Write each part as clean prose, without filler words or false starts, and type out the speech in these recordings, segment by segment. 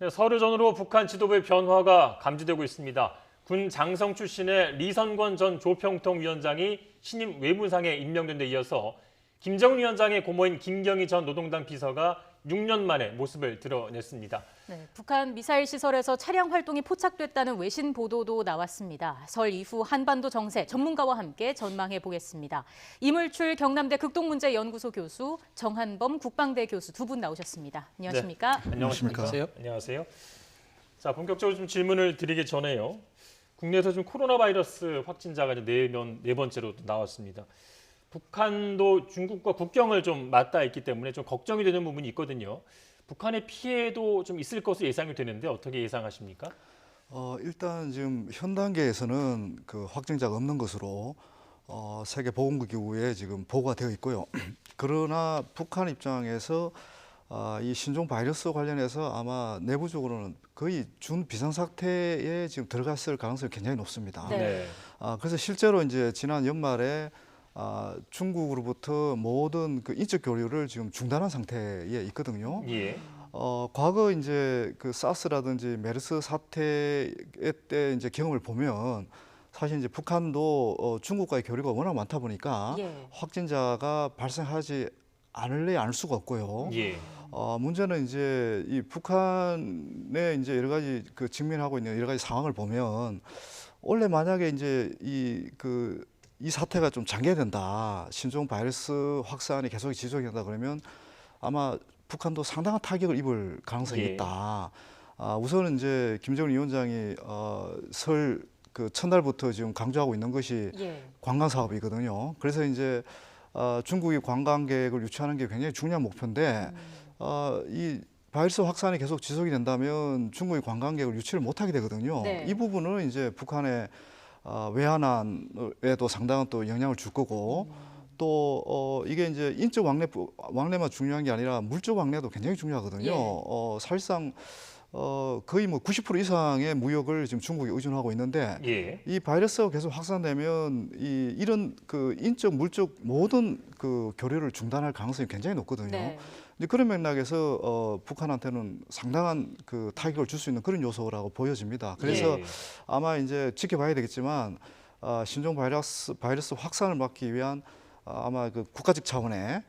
네, 설을 전후로 북한 지도부의 변화가 감지되고 있습니다. 군 장성 출신의 리선권 전 조평통 위원장이 신임 외무상에 임명된 데 이어서 김정은 위원장의 고모인 김경희 전 노동당 비서가 6년 만에 모습을 드러냈습니다. 네, 북한 미사일 시설에서 차량 활동이 포착됐다는 외신 보도도 나왔습니다. 설 이후 한반도 정세 전문가와 함께 전망해 보겠습니다. 이물출 경남대 극동문제연구소 교수, 정한범 국방대 교수 두 분 나오셨습니다. 안녕하십니까? 네, 안녕하세요. 안녕하세요. 자, 본격적으로 좀 질문을 드리기 전에요. 국내에서 좀 코로나 바이러스 확진자가 이제 네 번째로 나왔습니다. 북한도 중국과 국경을 좀 맞닿아 있기 때문에 좀 걱정이 되는 부분이 있거든요. 북한의 피해도 좀 있을 것으로 예상이 되는데 어떻게 예상하십니까? 일단 지금 현 단계에서는 그 확진자가 없는 것으로 세계보건기구에 지금 보고가 되어 있고요. 그러나 북한 입장에서 이 신종 바이러스 관련해서 아마 내부적으로는 거의 준 비상사태에 지금 들어갔을 가능성이 굉장히 높습니다. 네. 그래서 실제로 이제 지난 연말에 중국으로부터 모든 그 인적 교류를 지금 중단한 상태에 있거든요. 예. 과거 이제 그 사스라든지 메르스 사태 때 이제 경험을 보면 사실 이제 북한도 중국과의 교류가 워낙 많다 보니까 확진자가 발생하지 않을 수가 없고요. 예. 문제는 이제 이 북한의 이제 여러 가지 그 직면하고 있는 여러 가지 상황을 보면 원래 만약에 이제 이 사태가 좀 장기화된다, 신종 바이러스 확산이 계속 지속이 된다 그러면 아마 북한도 상당한 타격을 입을 가능성이 있다. 우선은 이제 김정은 위원장이 설 그 첫날부터 지금 강조하고 있는 것이 관광 사업이거든요. 그래서 이제 중국이 관광객을 유치하는 게 굉장히 중요한 목표인데 이 바이러스 확산이 계속 지속이 된다면 중국이 관광객을 유치를 못하게 되거든요. 네. 이 부분은 이제 북한의 외환에도 상당한 또 영향을 줄 거고 또 이게 이제 인적 왕래만 중요한 게 아니라 물적 왕래도 굉장히 중요하거든요. 사실상 거의 뭐 90% 이상의 무역을 지금 중국이 의존하고 있는데 이 바이러스가 계속 확산되면 이런 그 인적, 물적 모든 그 교류를 중단할 가능성이 굉장히 높거든요. 네. 이제 그런 맥락에서 북한한테는 상당한 그 타격을 줄 수 있는 그런 요소라고 보여집니다. 그래서 아마 이제 지켜봐야 되겠지만 신종 바이러스 확산을 막기 위한 아마 그 국가적 차원의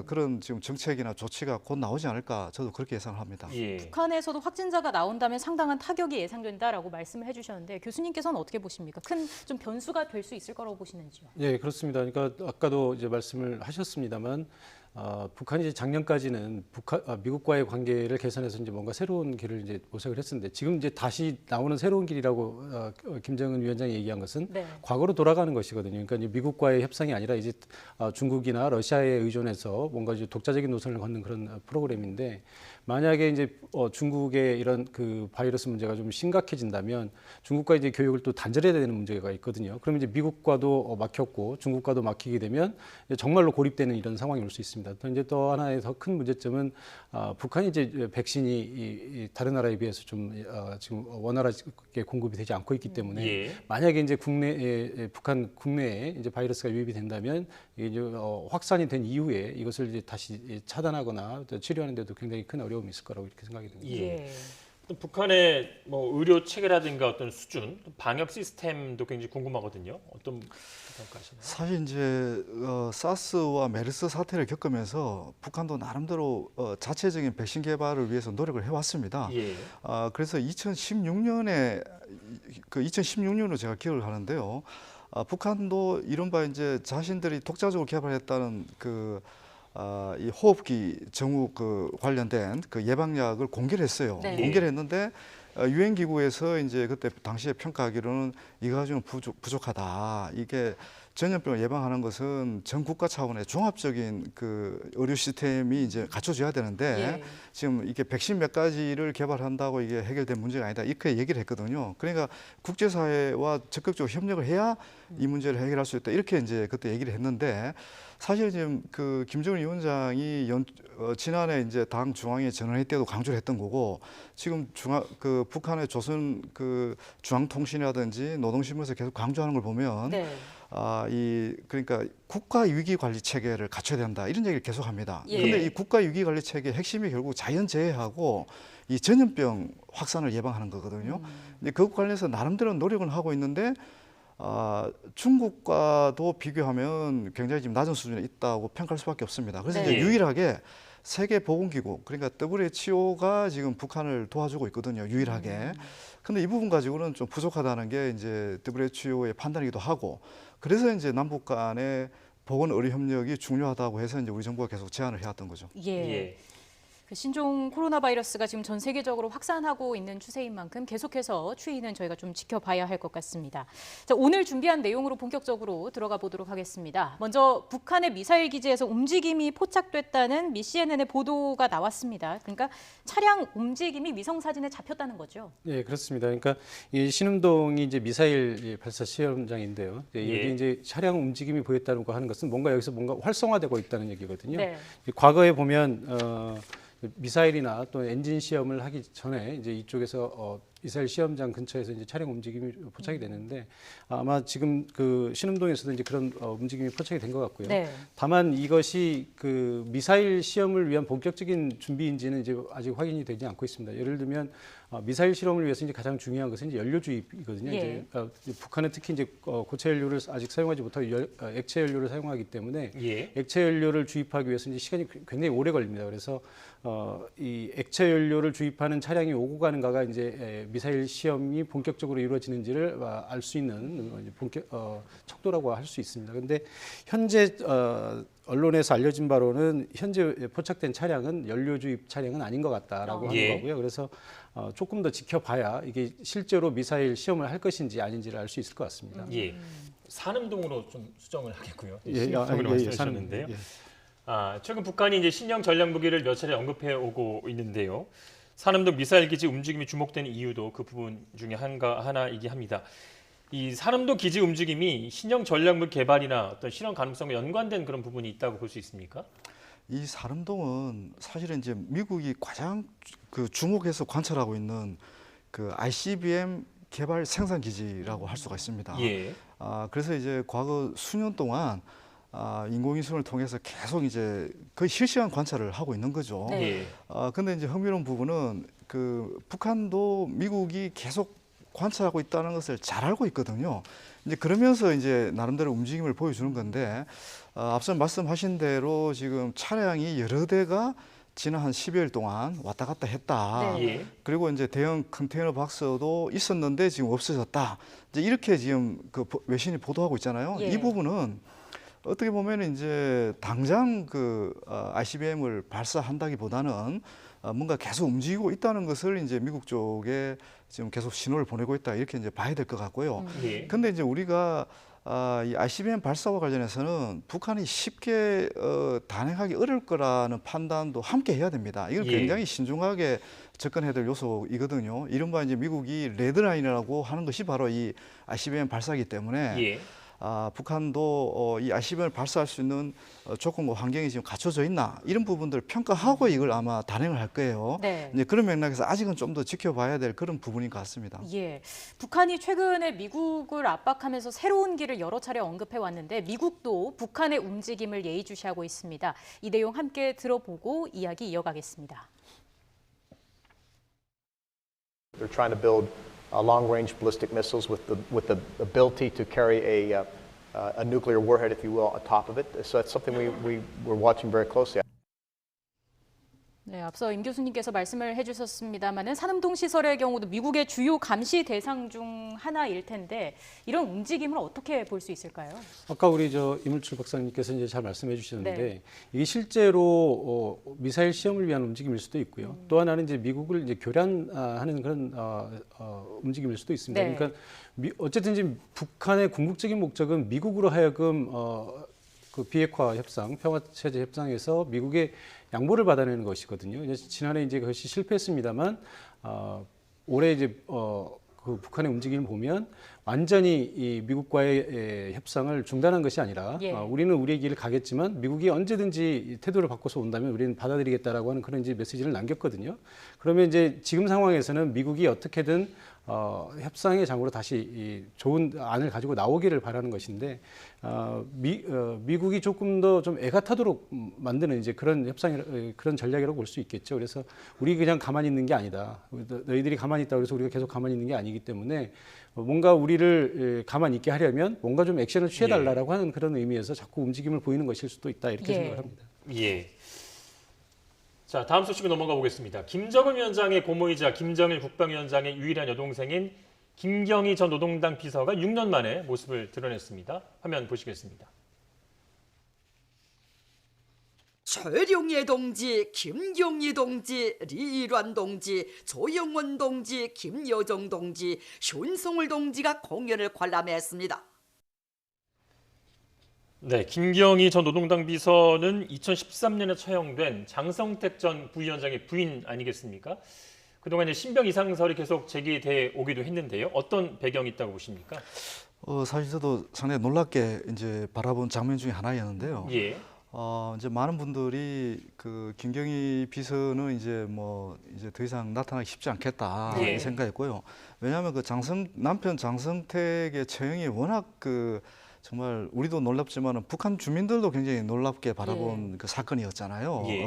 그런 지금 정책이나 조치가 곧 나오지 않을까 저도 그렇게 예상을 합니다. 북한에서도 확진자가 나온다면 상당한 타격이 예상된다라고 말씀을 해주셨는데 교수님께서는 어떻게 보십니까? 큰 좀 변수가 될 수 있을 거라고 보시는지요? 네, 그렇습니다. 그러니까 아까도 이제 말씀을 하셨습니다만 북한이 이제 작년까지는 미국과의 관계를 개선해서 이제 뭔가 새로운 길을 이제 모색을 했었는데 지금 이제 다시 나오는 새로운 길이라고 김정은 위원장이 얘기한 것은 과거로 돌아가는 것이거든요. 그러니까 이제 미국과의 협상이 아니라 이제 중국이나 러시아에 의존해서 뭔가 이제 독자적인 노선을 걷는 그런 프로그램인데 만약에 이제 중국의 이런 그 바이러스 문제가 좀 심각해진다면 중국과 이제 교역을 또 단절해야 되는 문제가 있거든요. 그럼 이제 미국과도 막혔고 중국과도 막히게 되면 정말로 고립되는 이런 상황이 올 수 있습니다. 또 이제 또 하나의 더 큰 문제점은 북한이 이제 백신이 다른 나라에 비해서 좀 지금 원활하게 공급이 되지 않고 있기 때문에 만약에 이제 북한 국내에 이제 바이러스가 유입이 된다면 이제 확산이 된 이후에 이것을 이제 다시 차단하거나 또 치료하는 데도 굉장히 큰 어려움이 있을 거라고 이렇게 생각이 듭니다. 북한의 뭐 의료 체계라든가 어떤 수준, 방역 시스템도 굉장히 궁금하거든요. 어떤 평가하시나요? 사실 이제 사스와 메르스 사태를 겪으면서 북한도 나름대로 자체적인 백신 개발을 위해서 노력을 해왔습니다. 그래서 2016년으로 제가 기억을 하는데요. 북한도 이른바 이제 자신들이 독자적으로 개발했다는 이 호흡기 증후 관련된 그 예방약을 공개를 했어요. 공개를 했는데 유엔 기구에서 이제 그때 당시에 평가하기로는 이거 가지고는 부족하다. 이게 전염병을 예방하는 것은 전 국가 차원의 종합적인 그 의료 시스템이 이제 갖춰져야 되는데 지금 이게 백신 몇 가지를 개발한다고 이게 해결된 문제가 아니다. 이렇게 얘기를 했거든요. 그러니까 국제사회와 적극적으로 협력을 해야 이 문제를 해결할 수 있다. 이렇게 이제 그때 얘기를 했는데 사실 지금 그 김정은 위원장이 지난해 이제 당 중앙회 전원회 때도 강조를 했던 거고 지금 북한의 조선 그 중앙통신이라든지 노동신문에서 계속 강조하는 걸 보면 그러니까 국가 위기 관리 체계를 갖춰야 된다 이런 얘기를 계속합니다. 그런데 이 국가 위기 관리 체계 핵심이 결국 자연재해하고 이 전염병 확산을 예방하는 거거든요. 근데 그것 관련해서 나름대로 노력을 하고 있는데 중국과도 비교하면 굉장히 지금 낮은 수준에 있다고 평가할 수밖에 없습니다. 그래서 네. 이제 유일하게 세계보건기구 그러니까 WHO가 지금 북한을 도와주고 있거든요. 유일하게. 근데 이 부분 가지고는 좀 부족하다는 게 이제 WHO의 판단이기도 하고 그래서 이제 남북 간의 보건 의료 협력이 중요하다고 해서 이제 우리 정부가 계속 제안을 해왔던 거죠. 예. 그 신종 코로나 바이러스가 지금 전 세계적으로 확산하고 있는 추세인 만큼 계속해서 추이는 저희가 좀 지켜봐야 할 것 같습니다. 자, 오늘 준비한 내용으로 본격적으로 들어가 보도록 하겠습니다. 먼저 북한의 미사일 기지에서 움직임이 포착됐다는 미 CNN의 보도가 나왔습니다. 그러니까 차량 움직임이 위성 사진에 잡혔다는 거죠. 예, 그렇습니다. 그러니까 이 신흥동이 이제 미사일 발사 시험장인데요. 예. 여기 이제 차량 움직임이 보였다는 거 하는 것은 뭔가 여기서 뭔가 활성화되고 있다는 얘기거든요. 네. 과거에 보면 미사일이나 또 엔진 시험을 하기 전에 이제 이쪽에서 미사일 시험장 근처에서 이제 차량 움직임이 포착이 되는데 아마 지금 그 신흥동에서도 이제 그런 움직임이 포착이 된 것 같고요. 네. 다만 이것이 그 미사일 시험을 위한 본격적인 준비인지는 이제 아직 확인이 되지 않고 있습니다. 예를 들면 미사일 실험을 위해서 이제 가장 중요한 것은 이제 연료 주입이거든요. 예. 이제 북한은 특히 이제 고체 연료를 아직 사용하지 못하고 액체 연료를 사용하기 때문에 예. 액체 연료를 주입하기 위해서 이제 시간이 굉장히 오래 걸립니다. 그래서 이 액체 연료를 주입하는 차량이 오고 가는가가 이제 미사일 시험이 본격적으로 이루어지는지를 알 수 있는 척도라고 할 수 있습니다. 그런데 현재 언론에서 알려진 바로는 현재 포착된 차량은 연료 주입 차량은 아닌 것 같다라고 하는 예. 거고요. 그래서 조금 더 지켜봐야 이게 실제로 미사일 시험을 할 것인지 아닌지를 알 수 있을 것 같습니다. 예. 산음동으로 좀 수정을 하겠고요. 예, 신흥동으로 말씀하셨는데요. 예. 최근 북한이 이제 신형 전략 무기를 몇 차례 언급해 오고 있는데요. 산음동 미사일 기지 움직임이 주목되는 이유도 그 부분 중에 하나이긴 합니다. 이 산음동 기지 움직임이 신형 전략무기 개발이나 어떤 실험 가능성과 연관된 그런 부분이 있다고 볼 수 있습니까? 이 사름동은 사실은 이제 미국이 가장 그 주목해서 관찰하고 있는 그 ICBM 개발 생산 기지라고 할 수가 있습니다. 예. 그래서 이제 과거 수년 동안 인공위성을 통해서 계속 이제 거의 실시간 관찰을 하고 있는 거죠. 네. 예. 근데 이제 흥미로운 부분은 그 북한도 미국이 계속 관찰하고 있다는 것을 잘 알고 있거든요. 이제 그러면서 이제 나름대로 움직임을 보여주는 건데 앞서 말씀하신 대로 지금 차량이 여러 대가 지난 한 10여일 동안 왔다 갔다 했다. 네. 예. 그리고 이제 대형 컨테이너 박스도 있었는데 지금 없어졌다. 이제 이렇게 지금 그 외신이 보도하고 있잖아요. 예. 이 부분은 어떻게 보면 이제 당장 그 ICBM을 발사한다기보다는 뭔가 계속 움직이고 있다는 것을 이제 미국 쪽에 지금 계속 신호를 보내고 있다 이렇게 이제 봐야 될 것 같고요. 예. 근데 이제 우리가 이 ICBM 발사와 관련해서는 북한이 쉽게 단행하기 어려울 거라는 판단도 함께 해야 됩니다. 이건 예. 굉장히 신중하게 접근해야 될 요소이거든요. 이른바 이제 미국이 레드라인이라고 하는 것이 바로 이 ICBM 발사이기 때문에 예. 북한도 이 ICBM을 발사할 수 있는 조건과 환경이 지금 갖춰져 있나 이런 부분들을 평가하고 이걸 아마 단행을 할 거예요. 네. 이제 그런 맥락에서 아직은 좀 더 지켜봐야 될 그런 부분인 것 같습니다. 예, 북한이 최근에 미국을 압박하면서 새로운 길을 여러 차례 언급해 왔는데 미국도 북한의 움직임을 예의주시하고 있습니다. 이 내용 함께 들어보고 이야기 이어가겠습니다. They're trying to build long-range ballistic missiles with the ability to carry a nuclear warhead, if you will, on top of it. So that's something we're watching very closely. 네, 앞서 임 교수님께서 말씀을 해주셨습니다마는 산음동 시설의 경우도 미국의 주요 감시 대상 중 하나일 텐데 이런 움직임을 어떻게 볼 수 있을까요? 아까 우리 이물출 박사님께서 이제 잘 말씀해 주셨는데 네. 이게 실제로 미사일 시험을 위한 움직임일 수도 있고요. 또 하나는 이제 미국을 이제 교란하는 그런 움직임일 수도 있습니다. 네. 그러니까 어쨌든 지금 북한의 궁극적인 목적은 미국으로 하여금 그 비핵화 협상, 평화 체제 협상에서 미국의 양보를 받아내는 것이거든요. 지난해 이제 그것이 실패했습니다만 올해 이제 그 북한의 움직임을 보면 완전히 이 미국과의 협상을 중단한 것이 아니라 예. 우리는 우리의 길을 가겠지만 미국이 언제든지 태도를 바꿔서 온다면 우리는 받아들이겠다라고 하는 그런 이제 메시지를 남겼거든요. 그러면 이제 지금 상황에서는 미국이 어떻게든 협상의 장으로 다시 이 좋은 안을 가지고 나오기를 바라는 것인데 미국이 조금 더 좀 애가 타도록 만드는 이제 그런 그런 전략이라고 볼 수 있겠죠. 그래서 우리 그냥 가만히 있는 게 아니다. 너희들이 가만히 있다 그래서 우리가 계속 가만히 있는 게 아니기 때문에 뭔가 우리를 가만히 있게 하려면 뭔가 좀 액션을 취해달라라고 하는 그런 의미에서 자꾸 움직임을 보이는 것일 수도 있다 이렇게 예. 생각을 합니다. 예. 자, 다음 소식으로 넘어가 보겠습니다. 김정은 위원장의 고모이자 김정일 국방위원장의 유일한 여동생인 김경희 전 노동당 비서가 6년 만에 모습을 드러냈습니다. 화면 보시겠습니다. 최룡예 동지, 김경희 동지, 리일환 동지, 조영원 동지, 김여정 동지, 윤성울 동지가 공연을 관람했습니다. 네, 김경희 전 노동당 비서는 2013년에 처형된 장성택 전 부위원장의 부인 아니겠습니까? 그동안 이제 신병 이상설이 계속 제기돼 오기도 했는데요. 어떤 배경이 있다고 보십니까? 사실 저도 상당히 놀랍게 이제 바라본 장면 중에 하나였는데요. 예. 이제 많은 분들이 그 김경희 비서는 이제 이제 더 이상 나타나기 쉽지 않겠다 예. 생각했고요. 왜냐하면 그 남편 장성택의 처형이 워낙 정말 우리도 놀랍지만은 북한 주민들도 굉장히 놀랍게 바라본 그 사건이었잖아요. 예.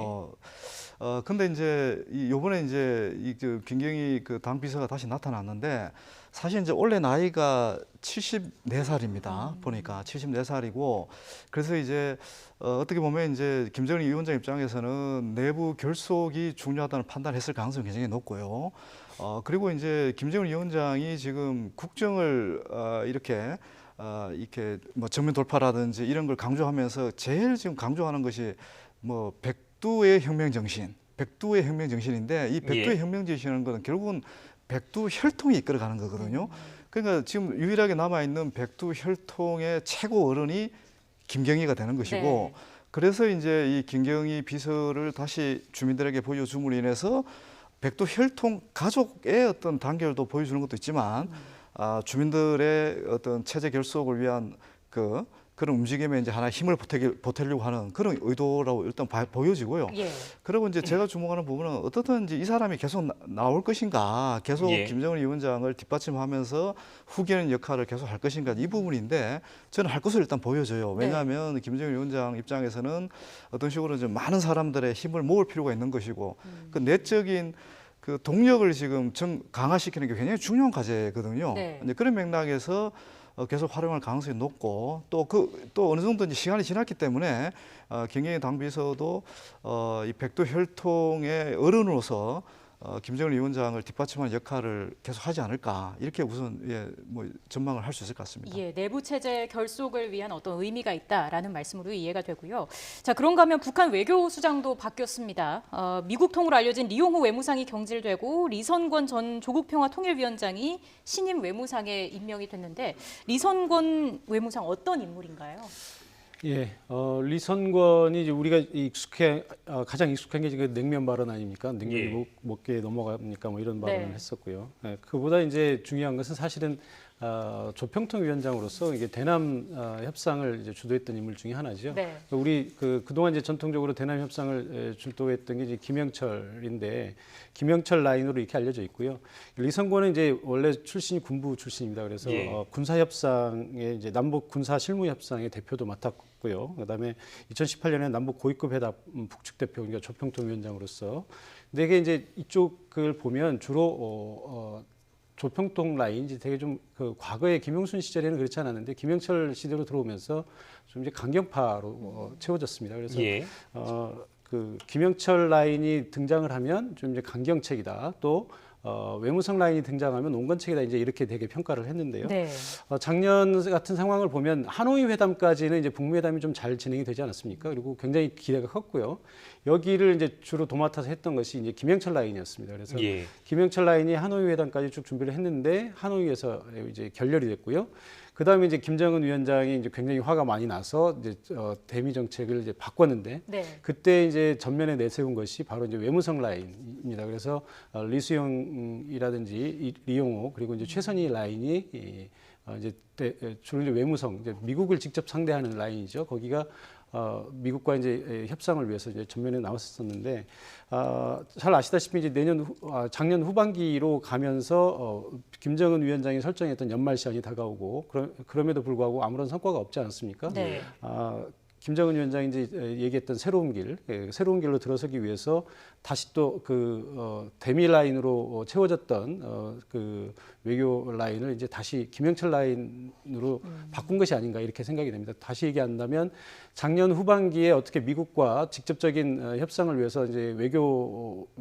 근데 이제 요번에 이제 그 김경희 그 당 비서가 다시 나타났는데 사실 이제 원래 나이가 74살입니다. 보니까 74살이고 그래서 이제 어떻게 보면 이제 김정일 위원장 입장에서는 내부 결속이 중요하다는 판단했을 가능성이 굉장히 높고요. 그리고 이제 김정일 위원장이 지금 국정을 이렇게 정면 돌파라든지 이런 걸 강조하면서 제일 지금 강조하는 것이 백두의 혁명 정신인데 이 백두의 예. 혁명 정신이라는 것은 결국은 백두 혈통이 이끌어가는 거거든요. 그러니까 지금 유일하게 남아 있는 백두 혈통의 최고 어른이 김경희가 되는 것이고 네. 그래서 이제 이 김경희 비서를 다시 주민들에게 보여줌으로 인해서 백두 혈통 가족의 어떤 단결도 보여주는 것도 있지만 주민들의 어떤 체제 결속을 위한 그런 움직임에 이제 하나 힘을 보태려고 하는 그런 의도라고 일단 보여지고요. 예. 그리고 이제 제가 주목하는 부분은 어떻든 이제 이 사람이 계속 나올 것인가, 계속 예. 김정은 위원장을 뒷받침하면서 후계는 역할을 계속 할 것인가 이 부분인데 저는 할 것으로 일단 보여져요. 왜냐하면 김정은 위원장 입장에서는 어떤 식으로 좀 많은 사람들의 힘을 모을 필요가 있는 것이고 그 내적인 그 동력을 지금 강화시키는 게 굉장히 중요한 과제거든요. 네. 이제 그런 맥락에서 계속 활용할 가능성이 높고 또 어느 정도 이제 시간이 지났기 때문에 김경희 당비서도 이 백두 혈통의 어른으로서 김정일 위원장을 뒷받침하는 역할을 계속 하지 않을까 이렇게 우선 전망을 할 수 있을 것 같습니다. 예, 내부 체제 결속을 위한 어떤 의미가 있다라는 말씀으로 이해가 되고요. 자, 그런가 하면 북한 외교수장도 바뀌었습니다. 미국 통으로 알려진 리용호 외무상이 경질되고 리선권 전 조국평화통일위원장이 신임 외무상에 임명이 됐는데 리선권 외무상 어떤 인물인가요? 예, 리선권이 이제 우리가 가장 익숙한 게 지금 냉면 발언 아닙니까? 냉면이 예. 먹게 넘어갑니까? 이런 발언을 네. 했었고요. 예, 그보다 이제 중요한 것은 사실은 조평통 위원장으로서 이게 대남 협상을 이제 주도했던 인물 중에 하나죠. 네. 우리 그동안 이제 전통적으로 대남 협상을 주도했던 게 이제 김영철인데 김영철 라인으로 이렇게 알려져 있고요. 리선권은 이제 원래 출신이 군부 출신입니다. 그래서 예. 군사 협상에 이제 남북 군사 실무 협상의 대표도 맡았고요. 그다음에 2018년에 남북 고위급 회담 북측 대표 그러니까 조평통 위원장으로서. 근데 이게 이제 이쪽을 보면 주로 조평통 라인 이제 되게 좀 그 과거에 김영순 시절에는 그렇지 않았는데 김영철 시대로 들어오면서 좀 이제 강경파로 채워졌습니다. 그래서 예. 그 김영철 라인이 등장을 하면 좀 이제 강경책이다. 또 외무성 라인이 등장하면 온건책이다. 이제 이렇게 되게 평가를 했는데요. 네. 작년 같은 상황을 보면 하노이 회담까지는 이제 북미 회담이 좀 잘 진행이 되지 않았습니까? 그리고 굉장히 기대가 컸고요. 여기를 이제 주로 도맡아서 했던 것이 이제 김영철 라인이었습니다. 그래서 예. 김영철 라인이 하노이 회담까지 쭉 준비를 했는데 하노이에서 이제 결렬이 됐고요. 그다음에 이제 김정은 위원장이 이제 굉장히 화가 많이 나서 이제 대미 정책을 이제 바꿨는데 네. 그때 이제 전면에 내세운 것이 바로 이제 외무성 라인입니다. 그래서 리수영이라든지 리용호 그리고 이제 최선희 라인이 주로 이제 외무성, 이제 미국을 직접 상대하는 라인이죠. 거기가 미국과 이제 협상을 위해서 이제 전면에 나왔었는데 잘 아시다시피 이제 작년 후반기로 가면서 김정은 위원장이 설정했던 연말 시한이 다가오고 그럼에도 불구하고 아무런 성과가 없지 않았습니까? 네. 김정은 위원장이 이제 얘기했던 새로운 길로 들어서기 위해서 다시 또 대미 라인으로 채워졌던 그 외교 라인을 이제 다시 김영철 라인으로 바꾼 것이 아닌가 이렇게 생각이 됩니다. 다시 얘기한다면 작년 후반기에 어떻게 미국과 직접적인 협상을 위해서 이제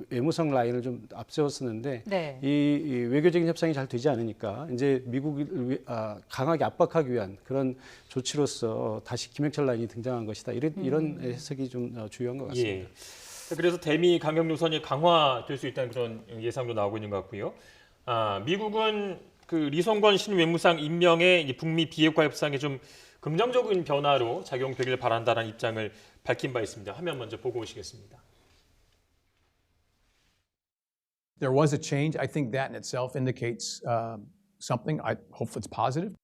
외무성 라인을 좀 앞세웠었는데 네. 이 외교적인 협상이 잘 되지 않으니까 이제 미국을 강하게 압박하기 위한 그런 조치로서 다시 김영철 라인이 등장한 것이다. 이런 해석이 좀 주요한 것 같습니다. 예. 그래서 대미 강경 노선이 강화될 수 있다는 그런 예상도 나오고 있는 것 같고요. 미국은 그 리성권 신외무상 임명에 이제 북미 비핵화 협상에 좀 긍정적인 변화로 작용되길 바란다는 입장을 밝힌 바 있습니다. 화면 먼저 보고 오시겠습니다. There was a change. I think that in itself indicates something. I hope it's positive.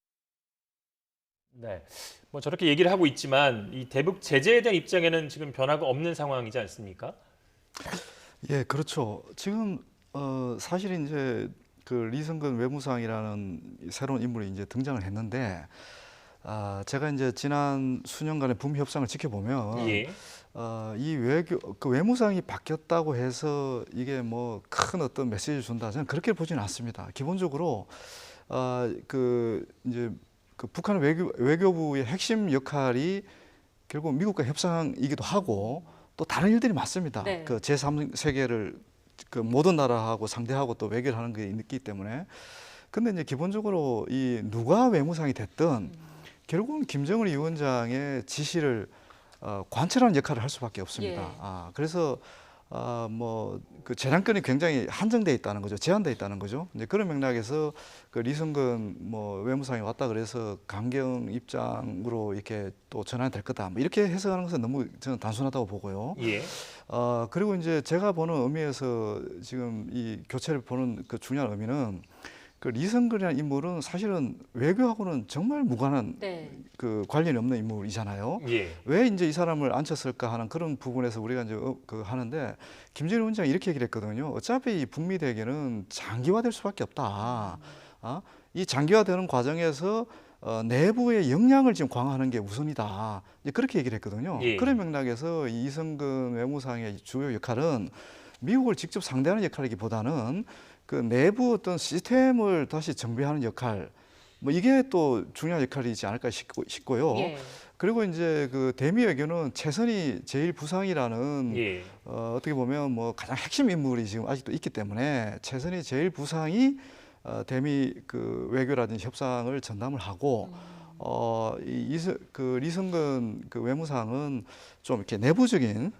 네, 뭐 저렇게 얘기를 하고 있지만 이 대북 제재에 대한 입장에는 지금 변화가 없는 상황이지 않습니까? 예, 그렇죠. 지금 사실 이제 그 리성근 외무상이라는 새로운 인물이 이제 등장을 했는데 제가 이제 지난 수년간의 북미 협상을 지켜보면 예. 이 외무상이 바뀌었다고 해서 이게 뭐 큰 어떤 메시지를 준다 저는 그렇게 보지는 않습니다. 기본적으로 이제 그 북한 외교부의 핵심 역할이 결국 미국과 협상이기도 하고 또 다른 일들이 많습니다. 네. 그 제3세계를 그 모든 나라하고 상대하고 또 외교를 하는 게 있기 때문에. 근데 이제 기본적으로 이 누가 외무상이 됐든 결국은 김정은 위원장의 지시를 관철하는 역할을 할 수밖에 없습니다. 예. 그래서 뭐 그 재량권이 굉장히 한정돼 있다는 거죠. 제한돼 있다는 거죠. 이제 그런 맥락에서 그 리성근 뭐 외무상이 왔다 그래서 강경 입장으로 이렇게 또 전환이 될 거다. 뭐 이렇게 해석하는 것은 너무 저는 단순하다고 보고요. 예. 그리고 이제 제가 보는 의미에서 지금 이 교체를 보는 그 중요한 의미는 그 리성근이라는 인물은 사실은 외교하고는 정말 무관한 네. 그 관련이 없는 인물이잖아요. 예. 왜 이제 이 사람을 앉혔을까 하는 그런 부분에서 우리가 이제 하는데 김정일 위원장이 이렇게 얘기를 했거든요. 어차피 이 북미 대결은 장기화될 수밖에 없다. 이 장기화되는 과정에서 내부의 역량을 지금 강화하는 게 우선이다. 이제 그렇게 얘기를 했거든요. 예. 그런 맥락에서 이 이성근 외무상의 주요 역할은 미국을 직접 상대하는 역할이기보다는 그 내부 어떤 시스템을 다시 정비하는 역할, 뭐 이게 또 중요한 역할이지 않을까 싶고요. 예. 그리고 이제 그 대미 외교는 최선희 제1부상이라는 예. 어떻게 보면 뭐 가장 핵심 인물이 지금 아직도 있기 때문에 최선희 제1부상이 대미 그 외교라든지 협상을 전담을 하고 그 리성근 그 외무상은 좀 이렇게 내부적인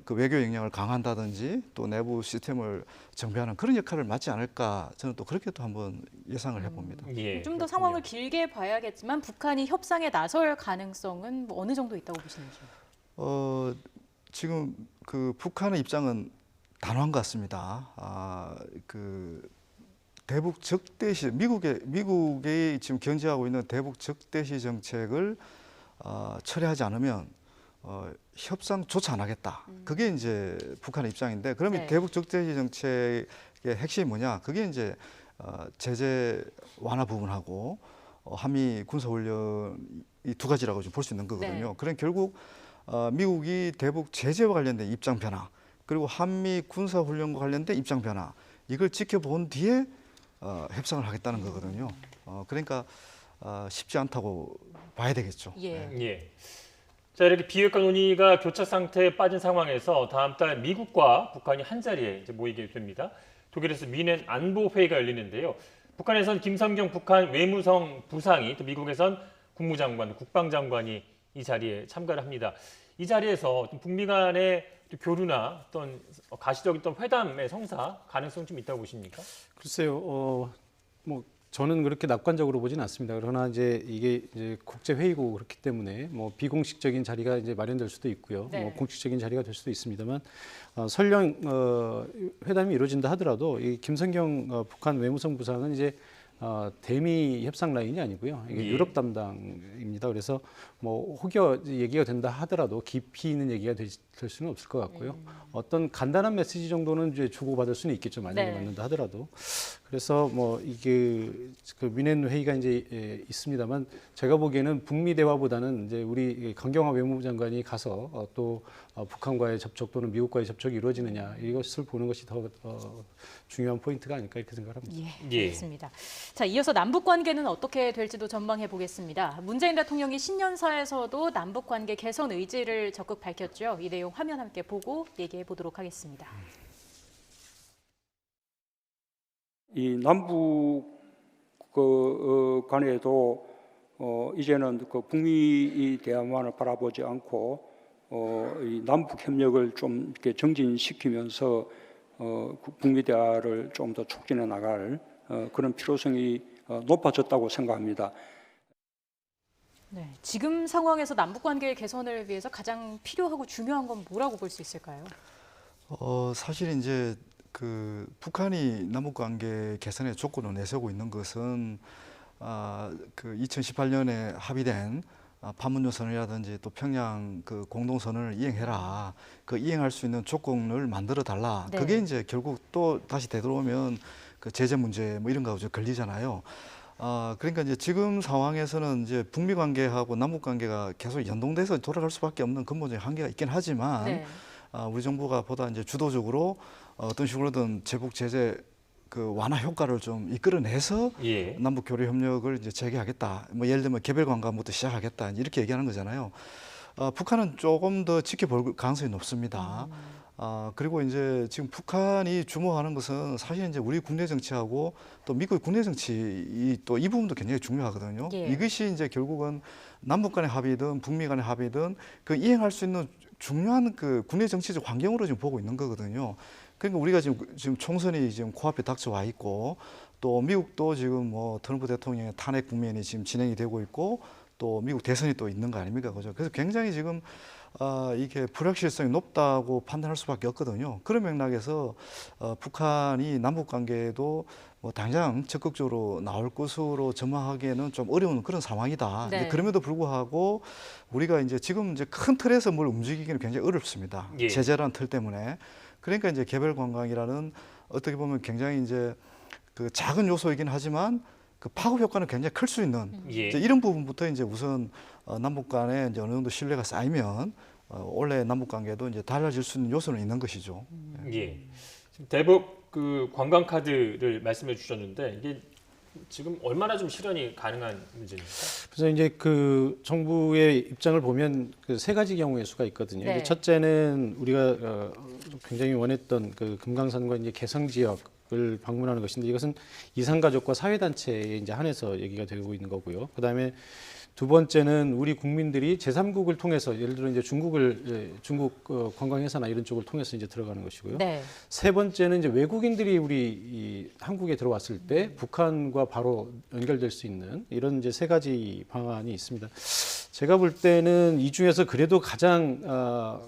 그 외교 역량을 강한다든지 또 내부 시스템을 정비하는 그런 역할을 맡지 않을까 저는 또 그렇게 또 한번 예상을 해봅니다. 예. 좀 더 상황을 길게 봐야겠지만 북한이 협상에 나설 가능성은 뭐 어느 정도 있다고 보시는지요? 지금 그 북한의 입장은 단호한 것 같습니다. 그 대북 적대시 미국이 지금 견지하고 있는 대북 적대시 정책을 철회하지 않으면 협상조차 안 하겠다. 그게 이제 북한의 입장인데 그러면 네. 대북 적대시 정책의 핵심이 뭐냐? 그게 이제 제재 완화 부분하고 한미 군사훈련 이 두 가지라고 좀 볼 수 있는 거거든요. 네. 그럼 결국 미국이 대북 제재와 관련된 입장 변화 그리고 한미 군사훈련과 관련된 입장 변화 이걸 지켜본 뒤에 협상을 하겠다는 거거든요. 그러니까 쉽지 않다고 봐야 되겠죠. 예. 예. 자, 이렇게 비핵화 논의가 교착 상태에 빠진 상황에서 다음 달 미국과 북한이 한 자리에 이제 모이게 됩니다. 독일에서 미넨 안보 회의가 열리는데요. 북한에선 김성경 북한 외무성 부상이 또 미국에선 국무장관, 국방장관이 이 자리에 참가를 합니다. 이 자리에서 북미 간의 교류나 어떤 가시적인 어떤 회담의 성사 가능성 좀 있다고 보십니까? 글쎄요, 뭐 저는 그렇게 낙관적으로 보지는 않습니다. 그러나 이제 이게 이제 국제 회의고 그렇기 때문에 뭐 비공식적인 자리가 이제 마련될 수도 있고요. 네. 뭐 공식적인 자리가 될 수도 있습니다만 설령 회담이 이루어진다 하더라도 이 김성경 북한 외무성 부상은 이제 대미 협상 라인이 아니고요. 이게 예. 유럽 담당입니다. 그래서 뭐 혹여 얘기가 된다 하더라도 깊이 있는 얘기가 될 수는 없을 것 같고요. 어떤 간단한 메시지 정도는 이제 주고받을 수는 있겠죠. 만약에 네. 맞는다 하더라도. 그래서 뭐 이게 그 미넨 회의가 이제 있습니다만 제가 보기에는 북미 대화보다는 이제 우리 강경화 외무부 장관이 가서 또 북한과의 접촉 또는 미국과의 접촉이 이루어지느냐 이것을 보는 것이 더 중요한 포인트가 아닐까 이렇게 생각합니다. 예, 예. 알겠습니다. 자, 이어서 남북 관계는 어떻게 될지도 전망해 보겠습니다. 문재인 대통령이 신년사에서도 남북 관계 개선 의지를 적극 밝혔죠. 이 내용 화면 함께 보고 얘기해 보도록 하겠습니다. 이 남북 간에도 이제는 그 북미 대화만을 바라보지 않고 이 남북 협력을 좀 이렇게 정진시키면서 북미 대화를 좀 더 촉진해 나갈 그런 필요성이 높아졌다고 생각합니다. 네, 지금 상황에서 남북 관계 개선을 위해서 가장 필요하고 중요한 건 뭐라고 볼 수 있을까요? 사실 이제 그 북한이 남북 관계 개선의 조건을 내세우고 있는 것은 그 2018년에 합의된 판문점 선언이라든지 또 평양 그 공동 선언을 이행해라. 그 이행할 수 있는 조건을 만들어 달라. 네. 그게 이제 결국 또 다시 되돌아오면 그 제재 문제 뭐 이런 거 좀 걸리잖아요. 그러니까 이제 지금 상황에서는 이제 북미 관계하고 남북 관계가 계속 연동돼서 돌아갈 수밖에 없는 근본적인 한계가 있긴 하지만 네. 우리 정부가 보다 이제 주도적으로 어떤 식으로든 제국 제재 그 완화 효과를 좀 이끌어내서 예. 남북 교류 협력을 이제 재개하겠다. 뭐 예를 들면 개별 관광부터 시작하겠다. 이렇게 얘기하는 거잖아요. 북한은 조금 더 지켜볼 가능성이 높습니다. 그리고 이제 지금 북한이 주목하는 것은 사실 이제 우리 국내 정치하고 또 미국의 국내 정치 또 이 부분도 굉장히 중요하거든요. 예. 이것이 이제 결국은 남북 간의 합의든 북미 간의 합의든 그 이행할 수 있는 중요한 그 국내 정치적 환경으로 지금 보고 있는 거거든요. 그러니까 우리가 지금 총선이 지금 코앞에 닥쳐와 있고 또 미국도 지금 뭐 트럼프 대통령의 탄핵 국면이 지금 진행이 되고 있고 또 미국 대선이 또 있는 거 아닙니까? 그죠? 그래서 굉장히 지금 이게 불확실성이 높다고 판단할 수밖에 없거든요. 그런 맥락에서 북한이 남북 관계에도 뭐 당장 적극적으로 나올 것으로 전망하기에는 좀 어려운 그런 상황이다. 네. 그럼에도 불구하고 우리가 이제 지금 이제 큰 틀에서 뭘 움직이기는 굉장히 어렵습니다. 예. 제재라는 틀 때문에. 그러니까 이제 개별 관광이라는 어떻게 보면 굉장히 이제 그 작은 요소이긴 하지만 그 파급 효과는 굉장히 클 수 있는 예. 이제 이런 부분부터 이제 우선 남북 간에 이제 어느 정도 신뢰가 쌓이면 원래 남북 관계도 이제 달라질 수 있는 요소는 있는 것이죠. 예. 지금 대북 그 관광 카드를 말씀해 주셨는데 이게 지금 얼마나 좀 실현이 가능한 문제입니까? 그래서 이제 그 정부의 입장을 보면 그 세 가지 경우의 수가 있거든요. 네. 이제 첫째는 우리가 굉장히 원했던 그 금강산과 이제 개성 지역을 방문하는 것인데 이것은 이산가족과 사회단체에 이제 한해서 얘기가 되고 있는 거고요. 그다음에 두 번째는 우리 국민들이 제3국을 통해서 예를 들어 이제 중국 관광회사나 이런 쪽을 통해서 이제 들어가는 것이고요. 네. 세 번째는 이제 외국인들이 우리 이 한국에 들어왔을 때 북한과 바로 연결될 수 있는 이런 이제 세 가지 방안이 있습니다. 제가 볼 때는 이 중에서 그래도 가장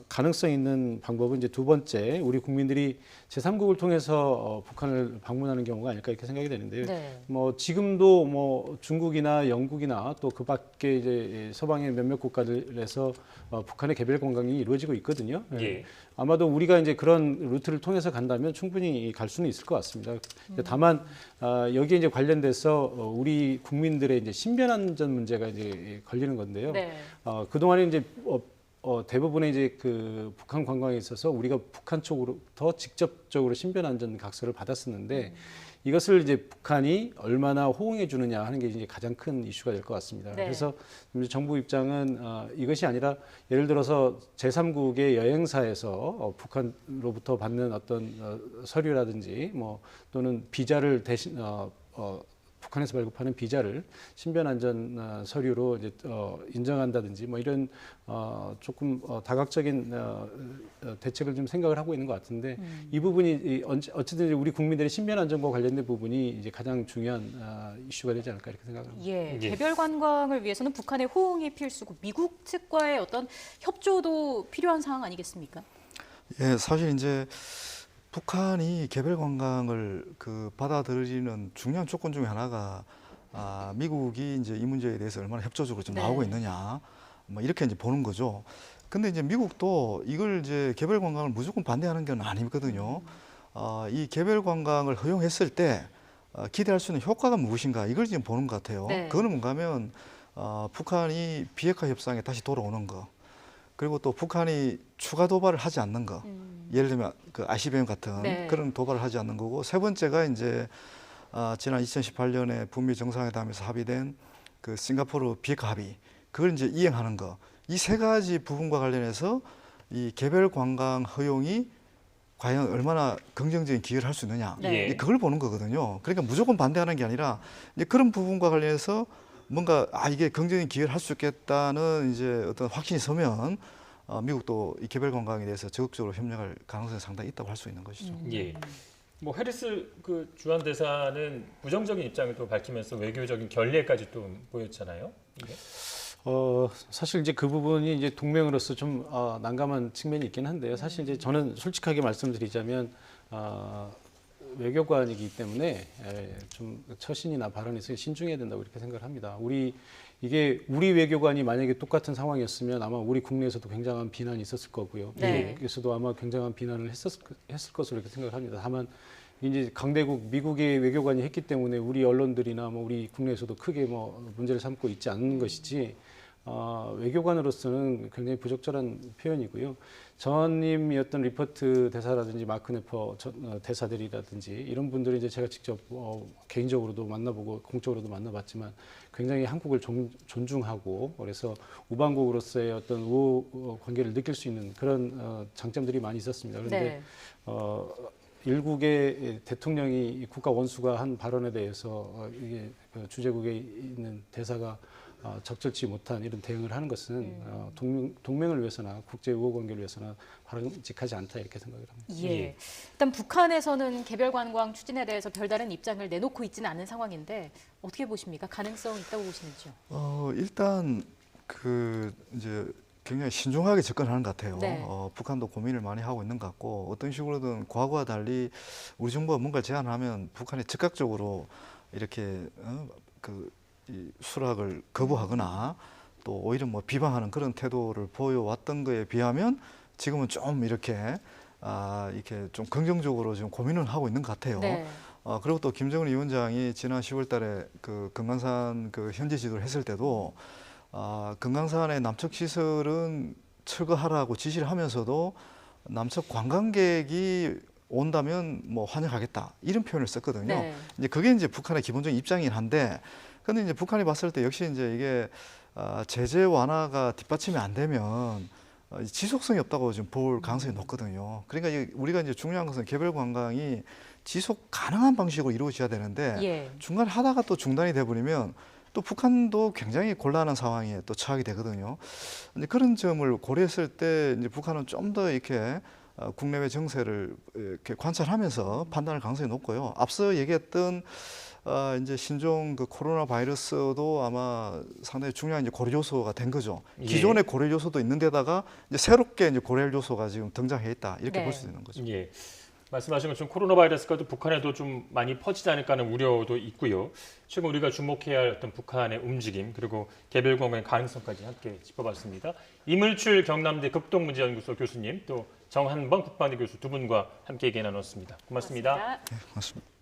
가능성 있는 방법은 이제 두 번째 우리 국민들이 제3국을 통해서 북한을 방문하는 경우가 아닐까 이렇게 생각이 되는데요. 네. 뭐 지금도 뭐 중국이나 영국이나 또 그 밖에 이제 서방의 몇몇 국가들에서 북한의 개별 관광이 이루어지고 있거든요. 예. 아마도 우리가 이제 그런 루트를 통해서 간다면 충분히 갈 수는 있을 것 같습니다. 다만 여기에 이제 관련돼서 우리 국민들의 이제 신변 안전 문제가 이제 걸리는 건데요. 네. 그동안에 이제 대부분의 이제 그 북한 관광에 있어서 우리가 북한 쪽으로부터 직접적으로 신변 안전 각서를 받았었는데 이것을 이제 북한이 얼마나 호응해 주느냐 하는 게 이제 가장 큰 이슈가 될 것 같습니다. 네. 그래서 정부 입장은 이것이 아니라 예를 들어서 제3국의 여행사에서 북한으로부터 받는 어떤 서류라든지 뭐 또는 비자를 대신 북한에서 발급하는 비자를 신변 안전 서류로 이제 인정한다든지 뭐 이런 조금 다각적인 대책을 좀 생각을 하고 있는 것 같은데 이 부분이 어쨌든 우리 국민들의 신변 안전과 관련된 부분이 이제 가장 중요한 이슈가 되지 않을까 이렇게 생각합니다. 예, 예. 개별 관광을 위해서는 북한의 호응이 필수고 미국 측과의 어떤 협조도 필요한 상황 아니겠습니까? 예, 사실 이제 북한이 개별 관광을 받아들이는 중요한 조건 중에 하나가 미국이 이제 이 문제에 대해서 얼마나 협조적으로 좀 네. 나오고 있느냐, 뭐 이렇게 이제 보는 거죠. 근데 이제 미국도 이걸 이제 개별 관광을 무조건 반대하는 건 아니거든요. 이 개별 관광을 허용했을 때 기대할 수 있는 효과가 무엇인가 이걸 지금 보는 것 같아요. 네. 그거는 뭔가 하면 북한이 비핵화 협상에 다시 돌아오는 거, 그리고 또 북한이 추가 도발을 하지 않는 거. 예를 들면 그 ICBM 같은 네. 그런 도발을 하지 않는 거고, 세 번째가 이제 지난 2018년에 북미 정상회담에서 합의된 그 싱가포르 비핵화 합의, 그걸 이제 이행하는 거. 이 세 가지 부분과 관련해서 이 개별 관광 허용이 과연 얼마나 긍정적인 기여를 할 수 있느냐, 네. 이제 그걸 보는 거거든요. 그러니까 무조건 반대하는 게 아니라 이제 그런 부분과 관련해서 뭔가 이게 긍정적인 기여를 할 수 있겠다는 이제 어떤 확신이 서면 미국도 이 개별 관광에 대해서 적극적으로 협력할 가능성이 상당히 있다고 할 수 있는 것이죠. 예. 뭐 해리스 그 주한 대사는 부정적인 입장을 또 밝히면서 외교적인 결례까지 또 보였잖아요. 이게. 사실 이제 그 부분이 이제 동맹으로서 좀 난감한 측면이 있긴 한데요. 사실 이제 저는 솔직하게 말씀드리자면 외교관이기 때문에 좀 처신이나 발언에서 신중해야 된다고 이렇게 생각을 합니다. 이게 우리 외교관이 만약에 똑같은 상황이었으면 아마 우리 국내에서도 굉장한 비난이 있었을 거고요. 네. 미국에서도 아마 굉장한 비난을 했을 것으로 이렇게 생각을 합니다. 다만 이제 강대국 미국의 외교관이 했기 때문에 우리 언론들이나 뭐 우리 국내에서도 크게 뭐 문제를 삼고 있지 않는 것이지 외교관으로서는 굉장히 부적절한 표현이고요. 전임이었던 리퍼트 대사라든지 마크 네퍼 대사들이라든지 이런 분들이 이제 제가 직접 개인적으로도 만나보고 공적으로도 만나봤지만 굉장히 한국을 존중하고 그래서 우방국으로서의 어떤 우호 관계를 느낄 수 있는 그런 장점들이 많이 있었습니다. 그런데 네. 일국의 대통령이 국가 원수가 한 발언에 대해서 이게 주재국에 있는 대사가 적절치 못한 이런 대응을 하는 것은 동맹을 위해서나 국제 우호 관계를 위해서나 바람직하지 않다 이렇게 생각을 합니다. 예. 일단 북한에서는 개별 관광 추진에 대해서 별다른 입장을 내놓고 있지는 않은 상황인데 어떻게 보십니까? 가능성 있다고 보시는지요? 일단 이제 굉장히 신중하게 접근하는 것 같아요. 네. 북한도 고민을 많이 하고 있는 것 같고, 어떤 식으로든 과거와 달리 우리 정부가 뭔가 제안하면 북한이 즉각적으로 이렇게 이 수락을 거부하거나 또 오히려 뭐 비방하는 그런 태도를 보여왔던 거에 비하면 지금은 좀 이렇게 좀 긍정적으로 지금 고민을 하고 있는 것 같아요. 네. 그리고 또 김정은 위원장이 지난 10월달에 그 금강산 그 현지 지도를 했을 때도 금강산의 남측 시설은 철거하라고 지시를 하면서도 남측 관광객이 온다면 뭐 환영하겠다 이런 표현을 썼거든요. 네. 이제 그게 이제 북한의 기본적인 입장이긴 한데, 근데 이제 북한이 봤을 때 역시 이제 이게 제재 완화가 뒷받침이 안 되면 지속성이 없다고 지금 볼 가능성이 높거든요. 그러니까 우리가 이제 중요한 것은 개별 관광이 지속 가능한 방식으로 이루어져야 되는데 예. 중간에 하다가 또 중단이 돼버리면 또 북한도 굉장히 곤란한 상황에 또 처하게 되거든요. 이제 그런 점을 고려했을 때 이제 북한은 좀 더 이렇게 국내외 정세를 이렇게 관찰하면서 판단할 가능성이 높고요. 앞서 얘기했던 이제 신종 그 코로나 바이러스도 아마 상당히 중요한 이제 고려 요소가 된 거죠. 예. 기존의 고려 요소도 있는데다가 이제 새롭게 이제 고려 요소가 지금 등장해 있다 이렇게 네. 볼 수 있는 거죠. 예. 말씀하신 것처럼 코로나 바이러스가 또 북한에도 좀 많이 퍼지지 않을까 하는 우려도 있고요. 최근 우리가 주목해야 할 어떤 북한의 움직임 그리고 개별 관광의 가능성까지 함께 짚어봤습니다. 이물출 경남대 극동문제연구소 교수님 또 정한번 국방대 교수 두 분과 함께 얘기 나눴습니다. 고맙습니다. 고맙습니다. 네, 고맙습니다.